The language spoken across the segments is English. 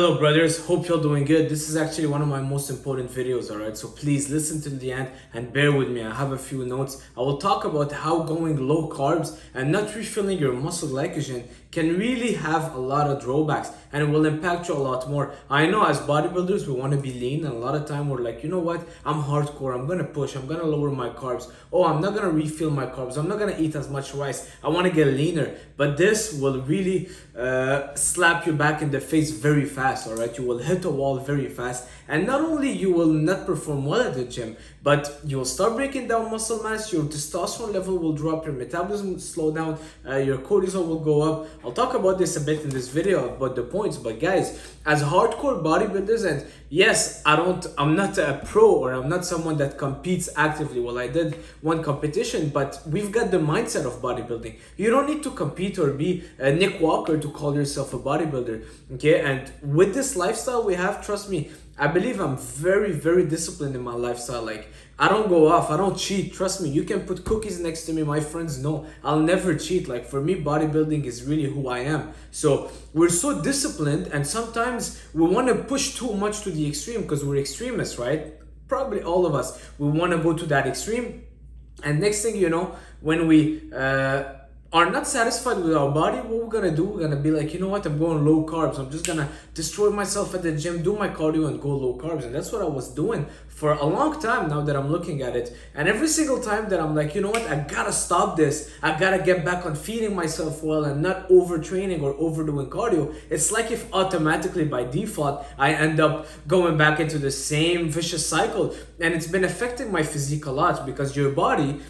Hello brothers, hope you're doing good. This is actually one of my most important videos, alright? So please listen to the end and bear with me. I have a few notes. I will talk about how going low carbs and not refilling your muscle glycogen can really have a lot of drawbacks and it will impact you a lot more. I know as bodybuilders we want to be lean, and a lot of time we're like, you know what, I'm hardcore, I'm gonna push, I'm gonna lower my carbs. Oh, I'm not gonna refill my carbs, I'm not gonna eat as much rice, I want to get leaner. But this will really slap you back in the face very fast, all right? You will hit a wall very fast, and not only you will not perform well at the gym, but you will start breaking down muscle mass, your testosterone level will drop, your metabolism will slow down, your cortisol will go up. I'll talk about this a bit in this video about the points, but guys, as hardcore bodybuilders, and yes, I'm not a pro, or I'm not someone that competes actively. Well, I did one competition, but we've got the mindset of bodybuilding. You don't need to compete or be Nick Walker to call yourself a bodybuilder, okay? And with this lifestyle we have, trust me, I believe I'm very, very disciplined in my lifestyle. Like, I don't go off, I don't cheat. Trust me, you can put cookies next to me. My friends know I'll never cheat. Like, for me, bodybuilding is really who I am. So we're so disciplined, and sometimes we want to push too much to the extreme because we're extremists, right? Probably all of us, we want to go to that extreme. And next thing you know, when we are not satisfied with our body, what we're gonna do, we're gonna be like, you know what, I'm going low carbs, I'm just gonna destroy myself at the gym, do my cardio and go low carbs. And that's what I was doing for a long time now that I'm looking at it. And every single time that I'm like, you know what, I gotta stop this, I gotta get back on feeding myself well and not overtraining or overdoing cardio, it's like if automatically by default I end up going back into the same vicious cycle. And it's been affecting my physique a lot, because your body,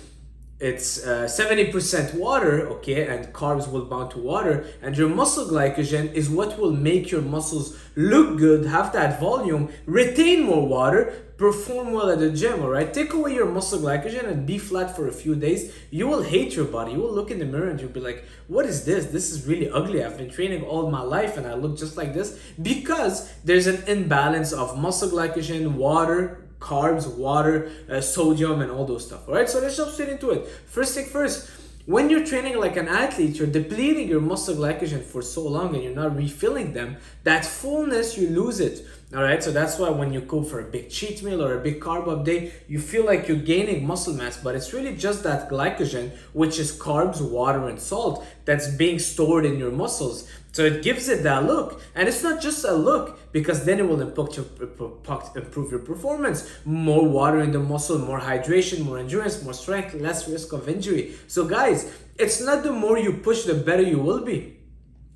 it's 70% water, okay, and carbs will bound to water, and your muscle glycogen is what will make your muscles look good, have that volume, retain more water, perform well at the gym, all right? Take away your muscle glycogen and be flat for a few days, you will hate your body. You will look in the mirror and you'll be like, what is this? This is really ugly. I've been training all my life and I look just like this, because there's an imbalance of muscle glycogen, water, carbs, water, sodium, and all those stuff. All right, so let's jump straight into it. First thing first, when you're training like an athlete, you're depleting your muscle glycogen for so long and you're not refilling them, that fullness, you lose it. All right, so that's why when you go for a big cheat meal or a big carb up day, you feel like you're gaining muscle mass, but it's really just that glycogen, which is carbs, water, and salt, that's being stored in your muscles. So it gives it that look, and it's not just a look, because then it will improve your performance. More water in the muscle, more hydration, more endurance, more strength, less risk of injury. So guys, it's not the more you push, the better you will be.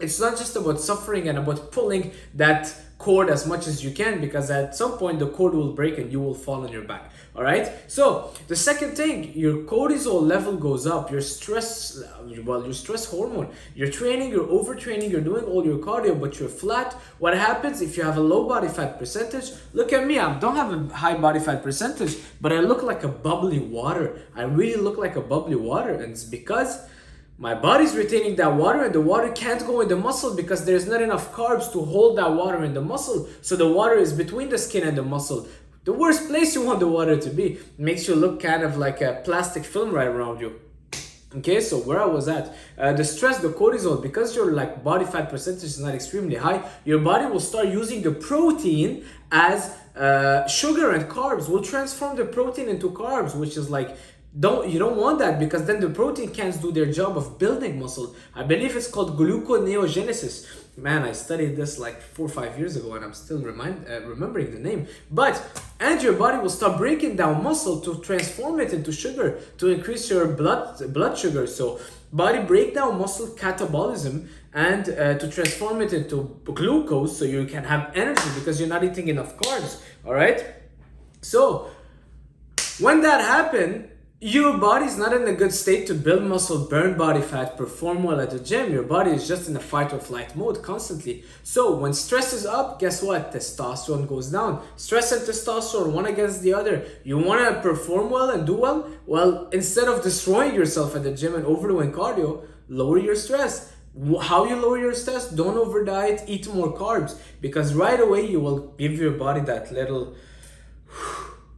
It's not just about suffering and about pulling that cord as much as you can, because at some point the cord will break and you will fall on your back. All right, so the second thing, your cortisol level goes up, your stress hormone, you're training, you're overtraining, you're doing all your cardio, but you're flat. What happens if you have a low body fat percentage? Look at me, I don't have a high body fat percentage, but I look like a bubbly water. I really look like a bubbly water, and it's because my body's retaining that water, and the water can't go in the muscle because there's not enough carbs to hold that water in the muscle. So the water is between the skin and the muscle. The worst place you want the water to be. It makes you look kind of like a plastic film right around you. Okay, so where I was at, the stress, the cortisol, because your like body fat percentage is not extremely high, your body will start using the protein as sugar, and carbs will transform the protein into carbs, which is like, you don't want that, because then the protein can't do their job of building muscle. I believe it's called gluconeogenesis. Man, I studied this like 4 or 5 years ago and I'm still remembering the name. And your body will start breaking down muscle to transform it into sugar, to increase your blood sugar. So body break down muscle catabolism, and to transform it into glucose so you can have energy, because you're not eating enough carbs. All right, so when that happens, your body's not in a good state to build muscle, burn body fat, perform well at the gym. Your body is just in a fight or flight mode constantly. So when stress is up, guess what? Testosterone goes down. Stress and testosterone, one against the other. You want to perform well and do well? Well, instead of destroying yourself at the gym and overdoing cardio, lower your stress. How you lower your stress? Don't over diet, eat more carbs, because right away you will give your body that little,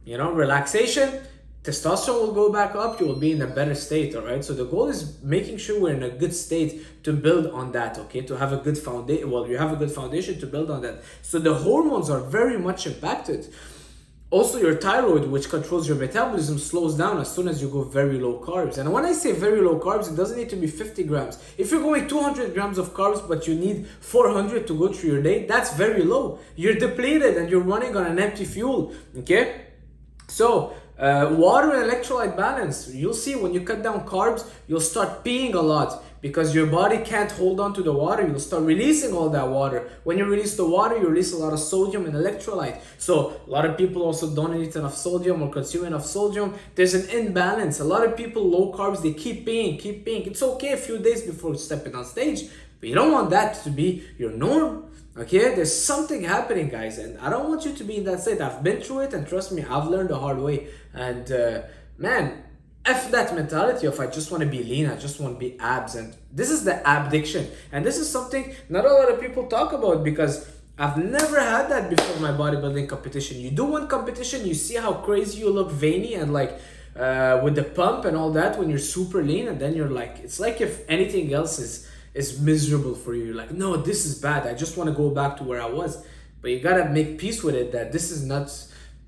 relaxation. testosterone will go back up, you will be in a better state, all right? So the goal is making sure we're in a good state to build on that, okay? To have a good foundation, well, you have a good foundation to build on that. So the hormones are very much impacted. Also, your thyroid, which controls your metabolism, slows down as soon as you go very low carbs. And when I say very low carbs, it doesn't need to be 50 grams. If you're going 200 grams of carbs, but you need 400 to go through your day, that's very low. You're depleted and you're running on an empty fuel, okay? So, water and electrolyte balance. You'll see when you cut down carbs, you'll start peeing a lot because your body can't hold on to the water. You'll start releasing all that water. When you release the water, you release a lot of sodium and electrolyte. So a lot of people also don't eat enough sodium or consume enough sodium. There's an imbalance. A lot of people, low carbs, they keep peeing. It's okay a few days before stepping on stage, but you don't want that to be your norm. Okay, there's something happening, guys, and I don't want you to be in that state. I've been through it, and trust me, I've learned the hard way. And man, F that mentality of I just want to be lean, I just want to be abs. And this is the abdiction. And this is something not a lot of people talk about because I've never had that before my bodybuilding competition. You do one competition, you see how crazy you look, veiny and like with the pump and all that when you're super lean, and then you're like, it's like if anything else is miserable for you. You're like, no, this is bad. I just want to go back to where I was. But you gotta make peace with it that this is not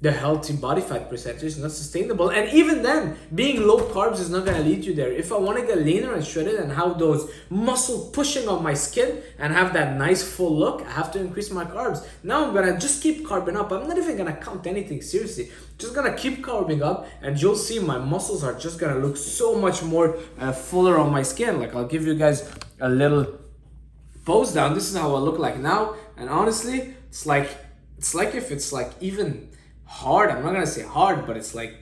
the healthy body fat percentage, is not sustainable. And even then, being low carbs is not gonna lead you there. If I want to get leaner and shredded and have those muscle pushing on my skin and have that nice full look, I have to increase my carbs. Now I'm gonna just keep carbing up. I'm not even gonna count anything seriously. Just gonna keep carbing up, and you'll see my muscles are just gonna look so much more fuller on my skin. Like, I'll give you guys a little pose down. This is how I look like now, and honestly, it's like if it's like even hard. I'm not gonna say hard, but it's like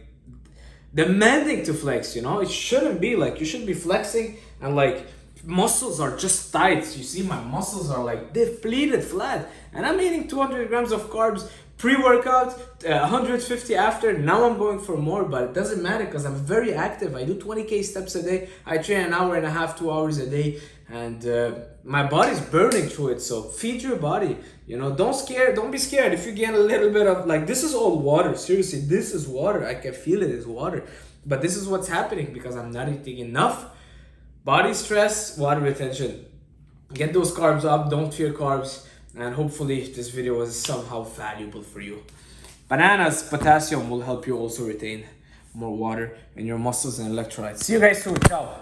demanding to flex, you know? It shouldn't be like, you should be flexing and like muscles are just tight. You see my muscles are like depleted flat, and I'm eating 200 grams of carbs pre-workout, 150 after. Now I'm going for more, but it doesn't matter because I'm very active. I do 20k steps a day. I train an hour and a half, 2 hours a day, and my body's burning through it. So feed your body, you know. Don't be scared if you gain a little bit of, like, this is all water. Seriously, this is water. I can feel it is water, but this is what's happening because I'm not eating enough. Body stress, water retention. Get those carbs up. Don't fear carbs. And hopefully this video was somehow valuable for you. Bananas, potassium will help you also retain more water in your muscles and electrolytes. See you guys soon. Ciao.